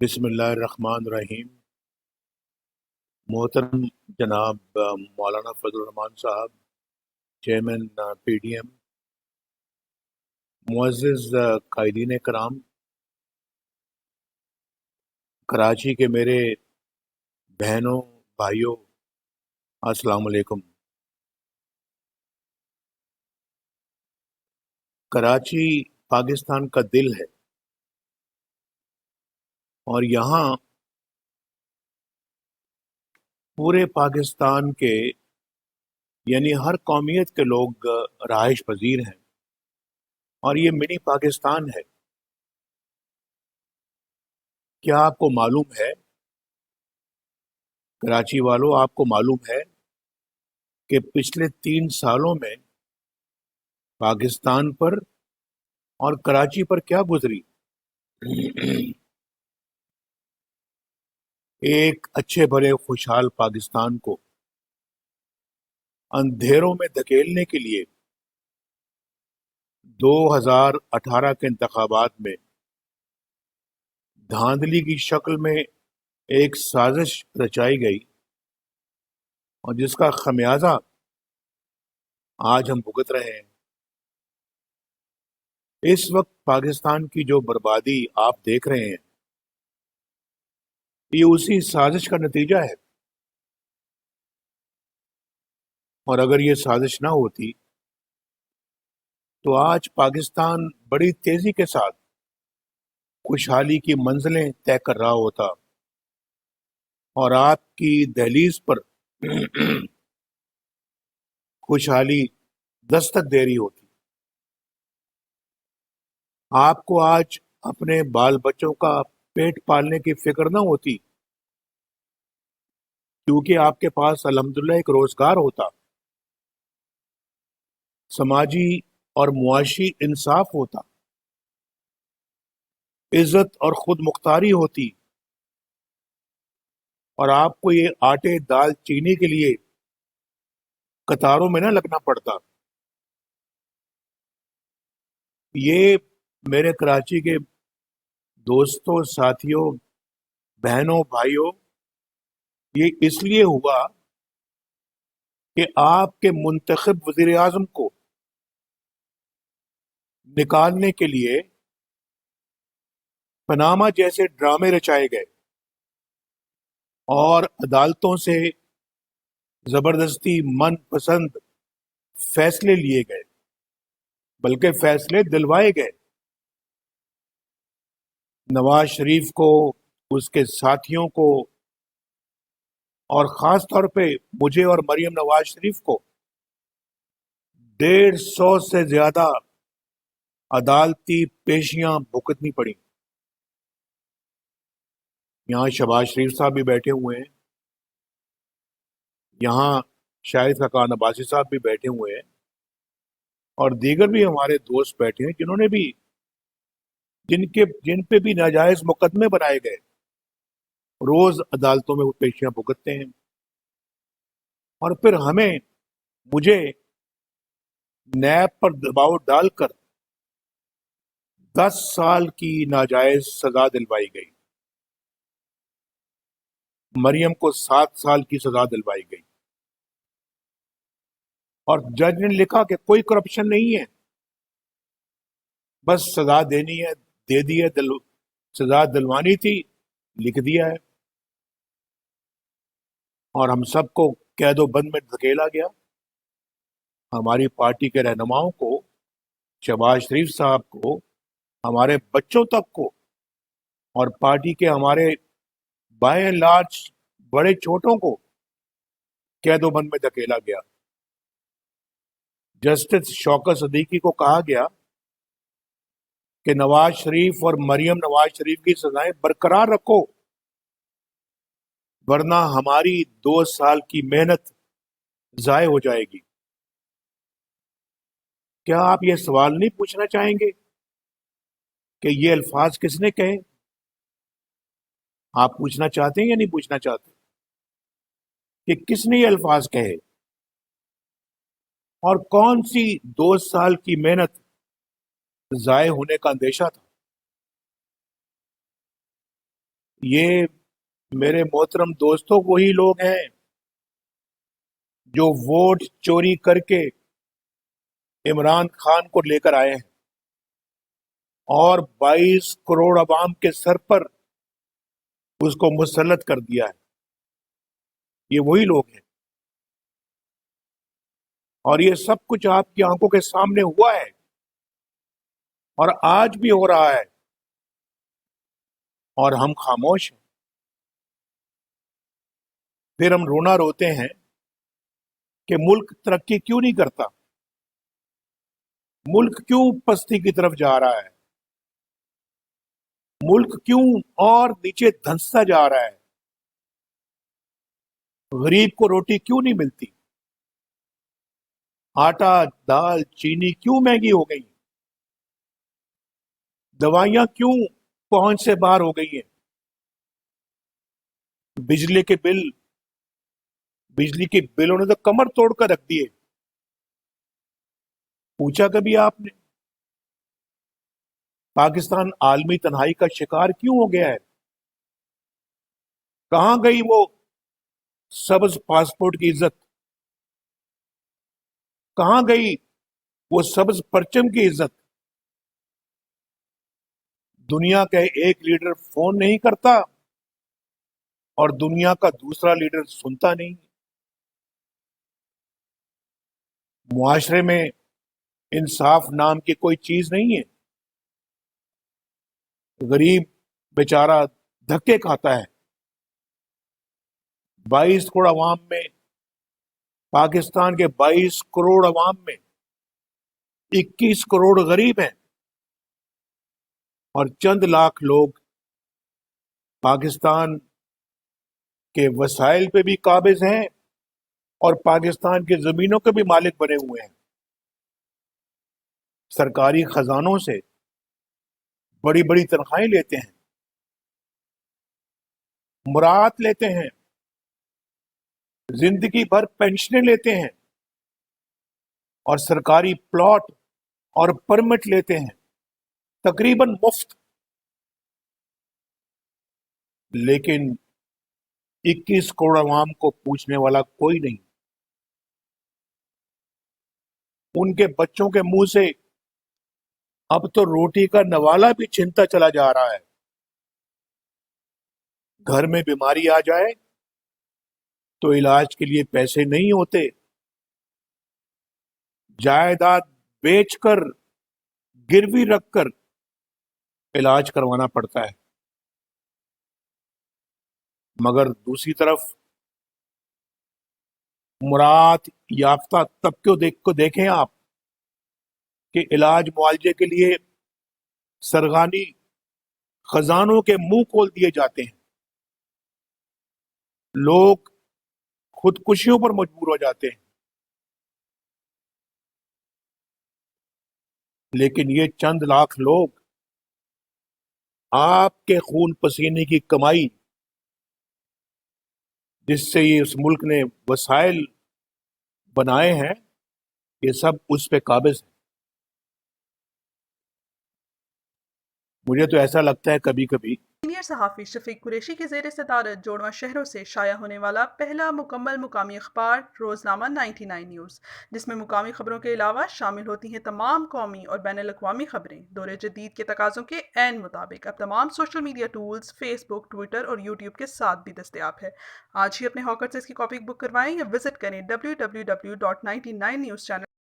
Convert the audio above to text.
بسم اللہ الرحمن الرحیم۔ محترم جناب مولانا فضل الرحمان صاحب، چیئرمین پی ڈی ایم، معزز قائدین کرام، کراچی کے میرے بہنوں بھائیوں، السلام علیکم۔ کراچی پاکستان کا دل ہے اور یہاں پورے پاکستان کے یعنی ہر قومیت کے لوگ رہائش پذیر ہیں اور یہ منی پاکستان ہے۔ کیا آپ کو معلوم ہے، کراچی والوں، آپ کو معلوم ہے کہ پچھلے 3 سالوں میں پاکستان پر اور کراچی پر کیا گزری؟ ایک اچھے بھلے خوشحال پاکستان کو اندھیروں میں دھکیلنے کے لیے 2018 کے انتخابات میں دھاندلی کی شکل میں ایک سازش رچائی گئی اور جس کا خمیازہ آج ہم بھگت رہے ہیں۔ اس وقت پاکستان کی جو بربادی آپ دیکھ رہے ہیں، یہ اسی سازش کا نتیجہ ہے، اور اگر یہ سازش نہ ہوتی تو آج پاکستان بڑی تیزی کے ساتھ خوشحالی کی منزلیں طے کر رہا ہوتا اور آپ کی دہلیز پر خوشحالی دستک دے رہی ہوتی۔ آپ کو آج اپنے بال بچوں کا پیٹ پالنے کی فکر نہ ہوتی، کیونکہ آپ کے پاس الحمدللہ ایک روزگار ہوتا، سماجی اور معاشی انصاف ہوتا، عزت اور خود مختاری ہوتی، اور آپ کو یہ آٹے دال چینی کے لیے قطاروں میں نہ لگنا پڑتا۔ یہ میرے کراچی کے دوستوں، ساتھیوں، بہنوں، بھائیوں، یہ اس لیے ہوا کہ آپ کے منتخب وزیر اعظم کو نکالنے کے لیے پاناما جیسے ڈرامے رچائے گئے اور عدالتوں سے زبردستی من پسند فیصلے لیے گئے، بلکہ فیصلے دلوائے گئے۔ نواز شریف کو، اس کے ساتھیوں کو، اور خاص طور پہ مجھے اور مریم نواز شریف کو 150 سے زیادہ عدالتی پیشیاں بھگتنی پڑی۔ یہاں شہباز شریف صاحب بھی بیٹھے ہوئے ہیں، یہاں شاہد خاقان عباسی صاحب بھی بیٹھے ہوئے ہیں، اور دیگر بھی ہمارے دوست بیٹھے ہیں جنہوں نے بھی جن پہ بھی ناجائز مقدمے بنائے گئے، روز عدالتوں میں وہ پیشیاں بھگتتے ہیں، اور پھر مجھے نیب پر دباؤ ڈال کر 10 سال کی ناجائز سزا دلوائی گئی، مریم کو 7 سال کی سزا دلوائی گئی، اور جج نے لکھا کہ کوئی کرپشن نہیں ہے، بس سزا دینی ہے، دے دی ہے، سزا دلوانی تھی، لکھ دیا ہے، اور ہم سب کو قید و بند میں دھکیلا گیا۔ ہماری پارٹی کے رہنماؤں کو، شہباز شریف صاحب کو، ہمارے بچوں تک کو، اور پارٹی کے ہمارے بائیں لارج بڑے چھوٹوں کو قید و بند میں دھکیلا گیا۔ جسٹس شوکت صدیقی کو کہا گیا کہ نواز شریف اور مریم نواز شریف کی سزائیں برقرار رکھو، ورنہ ہماری 2 سال کی محنت ضائع ہو جائے گی۔ کیا آپ یہ سوال نہیں پوچھنا چاہیں گے کہ یہ الفاظ کس نے کہے؟ آپ پوچھنا چاہتے ہیں یا نہیں پوچھنا چاہتے کہ کس نے یہ الفاظ کہے، اور کون سی 2 سال کی محنت ضائع ہونے کا اندیشہ تھا؟ یہ میرے محترم دوستوں وہی لوگ ہیں جو ووٹ چوری کر کے عمران خان کو لے کر آئے ہیں اور 22 کروڑ عوام کے سر پر اس کو مسلط کر دیا ہے. یہ وہی لوگ ہیں اور یہ سب کچھ آپ کی آنکھوں کے سامنے ہوا ہے اور آج بھی ہو رہا ہے اور ہم خاموش ہیں. پھر ہم رونا روتے ہیں کہ ملک ترقی کیوں نہیں کرتا، ملک کیوں پستی کی طرف جا رہا ہے، ملک کیوں اور نیچے دھنستا جا رہا ہے، غریب کو روٹی کیوں نہیں ملتی، آٹا دال چینی کیوں مہنگی ہو گئی، دوائیاں کیوں پہنچ سے باہر ہو گئی ہیں، بجلی کے بلوں نے تو کمر توڑ کر رکھ دیے. پوچھا کبھی آپ نے پاکستان عالمی تنہائی کا شکار کیوں ہو گیا ہے؟ کہاں گئی وہ سبز پاسپورٹ کی عزت، کہاں گئی وہ سبز پرچم کی عزت؟ دنیا کا ایک لیڈر فون نہیں کرتا اور دنیا کا دوسرا لیڈر سنتا نہیں. معاشرے میں انصاف نام کی کوئی چیز نہیں ہے. غریب بیچارہ دھکے کھاتا ہے. 22 کروڑ عوام میں، پاکستان کے 22 کروڑ عوام میں 21 کروڑ غریب ہیں اور چند لاکھ لوگ پاکستان کے وسائل پہ بھی قابض ہیں اور پاکستان کی زمینوں کے بھی مالک بنے ہوئے ہیں. سرکاری خزانوں سے بڑی بڑی تنخواہیں لیتے ہیں، مراعات لیتے ہیں، زندگی بھر پینشنیں لیتے ہیں اور سرکاری پلاٹ اور پرمٹ لیتے ہیں تقریباً مفت. لیکن 21 کروڑ عوام کو پوچھنے والا کوئی نہیں. ان کے بچوں کے منہ سے اب تو روٹی کا نوالا بھی چھنتا چلا جا رہا ہے. گھر میں بیماری آ جائے تو علاج کے لیے پیسے نہیں ہوتے، جائیداد بیچ کر گروی رکھ کر علاج کروانا پڑتا ہے. مگر دوسری طرف مراعات یافتہ طبقے کو دیکھیں آپ کہ علاج معالجے کے لیے سرغانی خزانوں کے منہ کھول دیے جاتے ہیں، لوگ خودکشیوں پر مجبور ہو جاتے ہیں. لیکن یہ چند لاکھ لوگ آپ کے خون پسینے کی کمائی جس سے یہ اس ملک نے وسائل بنائے ہیں، یہ سب اس پہ قابض ہے. مجھے تو ایسا لگتا ہے کبھی کبھی سینئر صحافی شفیق قریشی کی زیر صدارت جوڑواں شہروں سے شائع ہونے والا پہلا مکمل مقامی اخبار روزنامہ 99 نیوز، جس میں مقامی خبروں کے علاوہ شامل ہوتی ہیں تمام قومی اور بین الاقوامی خبریں، دور جدید کے تقاضوں کے عین مطابق اب تمام سوشل میڈیا ٹولز فیس بک، ٹویٹر اور یوٹیوب کے ساتھ بھی دستیاب ہے. آج ہی اپنے ہاکر سے اس کی کاپی بک کروائیں یا وزٹ کریں www.99news channel